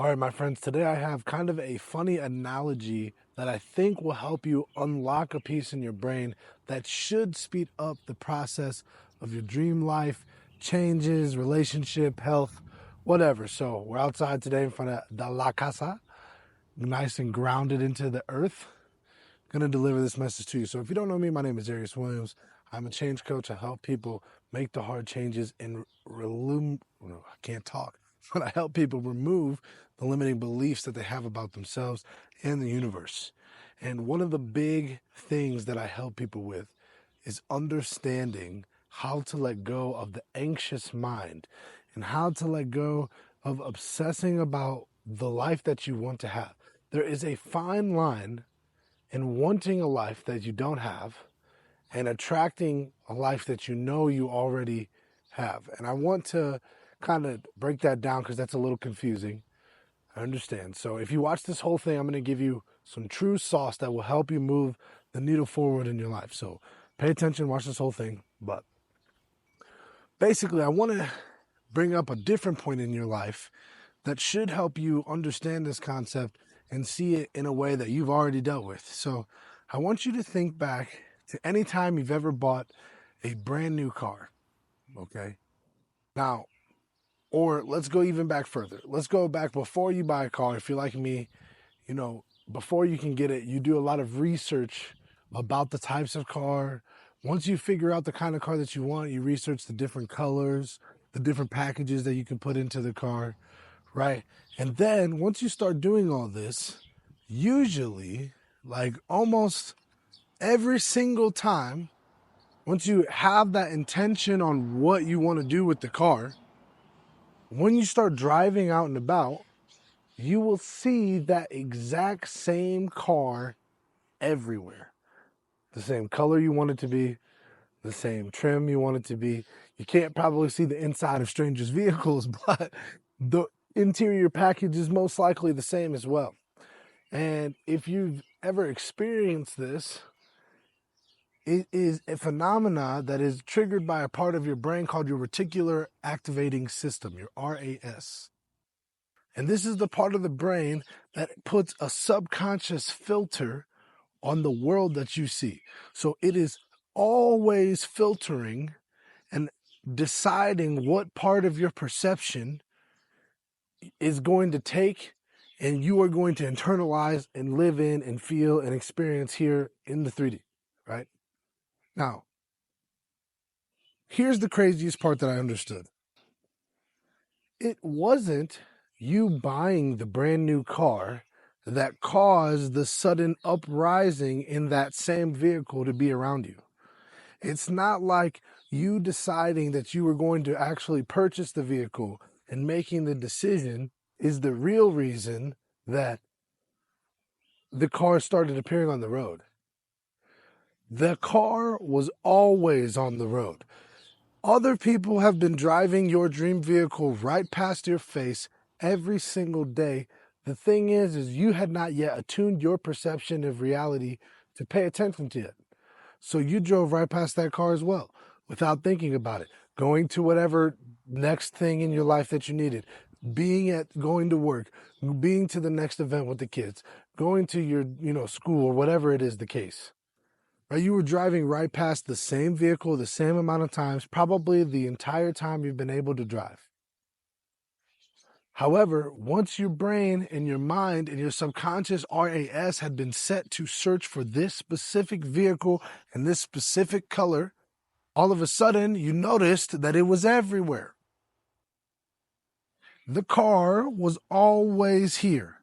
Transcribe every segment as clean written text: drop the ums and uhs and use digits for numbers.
All right, my friends, today I have kind of a funny analogy that I think will help you unlock a piece in your brain that should speed up the process of your dream life, changes, relationship, health, whatever. So we're outside today in front of the La Casa, nice and grounded into the earth. Going to deliver this message to you. So if you don't know me, my name is Arius Williams. I'm a change coach. I help people make the hard changes and I can't talk, but I help people remove the limiting beliefs that they have about themselves and the universe. And one of the big things that I help people with is understanding how to let go of the anxious mind and how to let go of obsessing about the life that you want to have. There is a fine line in wanting a life that you don't have and attracting a life that you know you already have. And I want to kind of break that down because that's a little confusing. I understand. So if you watch this whole thing, I'm going to give you some true sauce that will help you move the needle forward in your life. So pay attention, watch this whole thing. But basically, I want to bring up a different point in your life that should help you understand this concept and see it in a way that you've already dealt with. So I want you to think back to any time you've ever bought a brand new car, okay? Now, or let's go even back further. Let's go back before you buy a car. If you're like me, before you can get it, you do a lot of research about the types of car. Once you figure out the kind of car that you want, you research the different colors, the different packages that you can put into the car, right? And then once you start doing all this, usually, like almost every single time, once you have that intention on what you want to do with the car, when you start driving out and about, you will see that exact same car everywhere. The same color you want it to be, the same trim you want it to be. You can't probably see the inside of strangers' vehicles, but the interior package is most likely the same as well. And if you've ever experienced this, it is a phenomena that is triggered by a part of your brain called your reticular activating system, your RAS. And this is the part of the brain that puts a subconscious filter on the world that you see. So it is always filtering and deciding what part of your perception is going to take and you are going to internalize and live in and feel and experience here in the 3D, right? Now, here's the craziest part that I understood. It wasn't you buying the brand new car that caused the sudden uprising in that same vehicle to be around you. It's not like you deciding that you were going to actually purchase the vehicle and making the decision is the real reason that the car started appearing on the road. The car was always on the road. Other people have been driving your dream vehicle right past your face every single day. The thing is you had not yet attuned your perception of reality to pay attention to it. So you drove right past that car as well without thinking about it, going to whatever next thing in your life that you needed, going to work, being to the next event with the kids, going to your, school or whatever it is the case. Right? You were driving right past the same vehicle the same amount of times, probably the entire time you've been able to drive. However, once your brain and your mind and your subconscious RAS had been set to search for this specific vehicle and this specific color, all of a sudden you noticed that it was everywhere. The car was always here.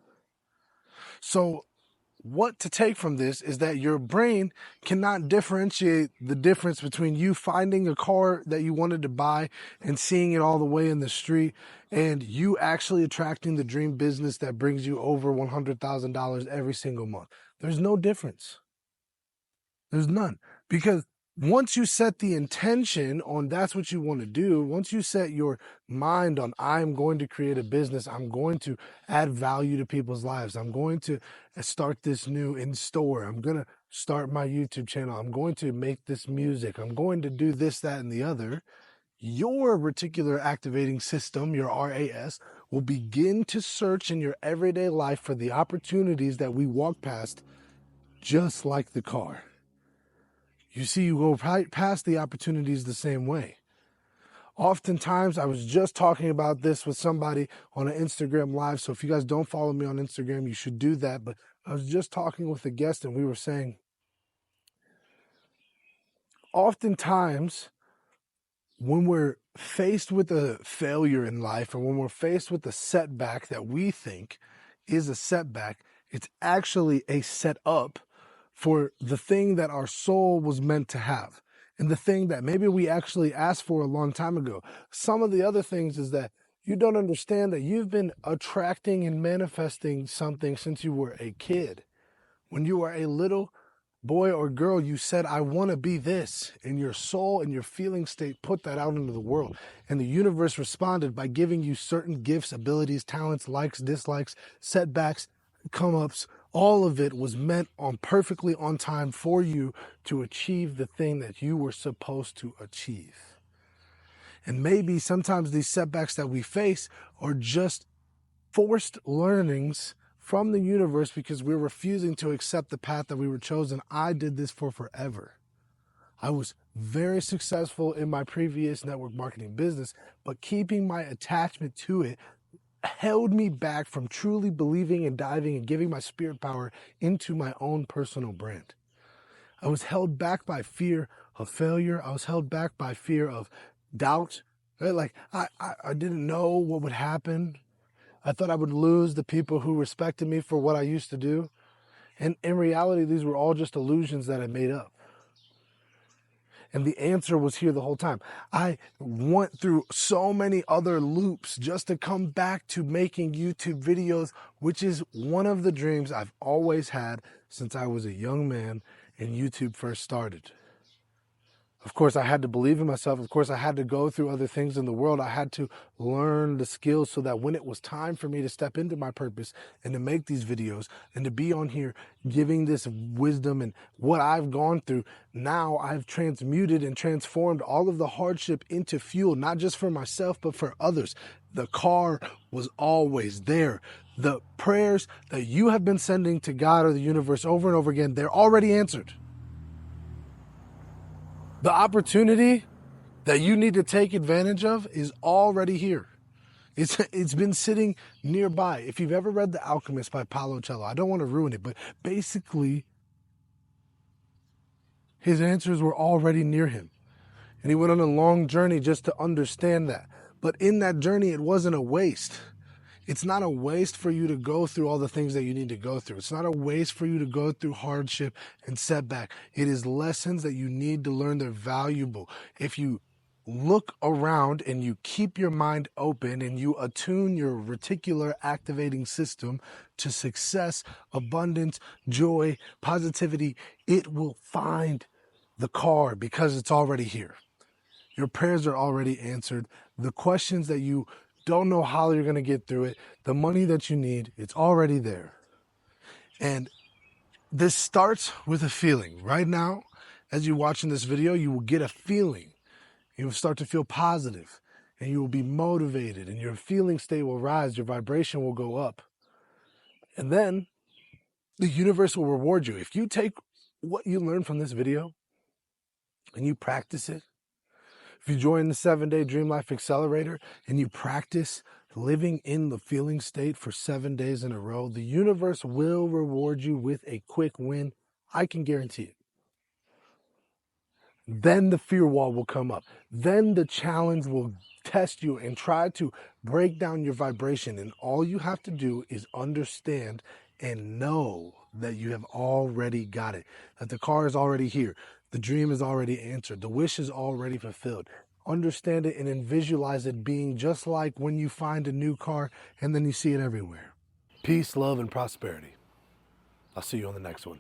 So what to take from this is that your brain cannot differentiate the difference between you finding a car that you wanted to buy and seeing it all the way in the street and you actually attracting the dream business that brings you over $100,000 every single month. There's no difference. There's none. Because once you set the intention on that's what you want to do, once you set your mind on I'm going to create a business, I'm going to add value to people's lives, I'm going to start this new in store, I'm going to start my YouTube channel, I'm going to make this music, I'm going to do this, that, and the other, your reticular activating system, your RAS, will begin to search in your everyday life for the opportunities that we walk past, just like the car. You see, you go right past the opportunities the same way. Oftentimes, I was just talking about this with somebody on an Instagram live. So if you guys don't follow me on Instagram, you should do that. But I was just talking with a guest and we were saying, oftentimes when we're faced with a failure in life, or when we're faced with a setback that we think is a setback, it's actually a setup for the thing that our soul was meant to have, and the thing that maybe we actually asked for a long time ago. Some of the other things is that you don't understand that you've been attracting and manifesting something since you were a kid. When you were a little boy or girl, you said, I want to be this. And your soul and your feeling state put that out into the world. And the universe responded by giving you certain gifts, abilities, talents, likes, dislikes, setbacks, come-ups. All of it was meant on perfectly on time for you to achieve the thing that you were supposed to achieve. And maybe sometimes these setbacks that we face are just forced learnings from the universe because we're refusing to accept the path that we were chosen. I did this for forever. I was very successful in my previous network marketing business, but keeping my attachment to it held me back from truly believing and diving and giving my spirit power into my own personal brand. I was held back by fear of failure. I was held back by fear of doubt. Right? Like I didn't know what would happen. I thought I would lose the people who respected me for what I used to do. And in reality, these were all just illusions that I made up. And the answer was here the whole time. I went through so many other loops just to come back to making YouTube videos, which is one of the dreams I've always had since I was a young man and YouTube first started. Of course, I had to believe in myself. Of course, I had to go through other things in the world. I had to learn the skills so that when it was time for me to step into my purpose and to make these videos and to be on here giving this wisdom and what I've gone through, now I've transmuted and transformed all of the hardship into fuel, not just for myself, but for others. The car was always there. The prayers that you have been sending to God or the universe over and over again, they're already answered. The opportunity that you need to take advantage of is already here. It's been sitting nearby. If you've ever read The Alchemist by Paulo Coelho, I don't want to ruin it, but basically his answers were already near him. And he went on a long journey just to understand that. But in that journey, it wasn't a waste. It's not a waste for you to go through all the things that you need to go through. It's not a waste for you to go through hardship and setback. It is lessons that you need to learn. They're valuable. If you look around and you keep your mind open and you attune your reticular activating system to success, abundance, joy, positivity, it will find the car because it's already here. Your prayers are already answered. The questions that you don't know how you're going to get through it, the money that you need, it's already there. And this starts with a feeling. Right now, as you're watching this video, you will get a feeling. You will start to feel positive, and you will be motivated, and your feeling state will rise, your vibration will go up. And then the universe will reward you. If you take what you learned from this video and you practice it, if you join the 7-Day Dream Life Accelerator and you practice living in the feeling state for 7 days in a row, the universe will reward you with a quick win. I can guarantee it. Then the fear wall will come up. Then the challenge will test you and try to break down your vibration. And all you have to do is understand and know that you have already got it, that the car is already here. The dream is already answered. The wish is already fulfilled. Understand it and then visualize it being just like when you find a new car and then you see it everywhere. Peace, love, and prosperity. I'll see you on the next one.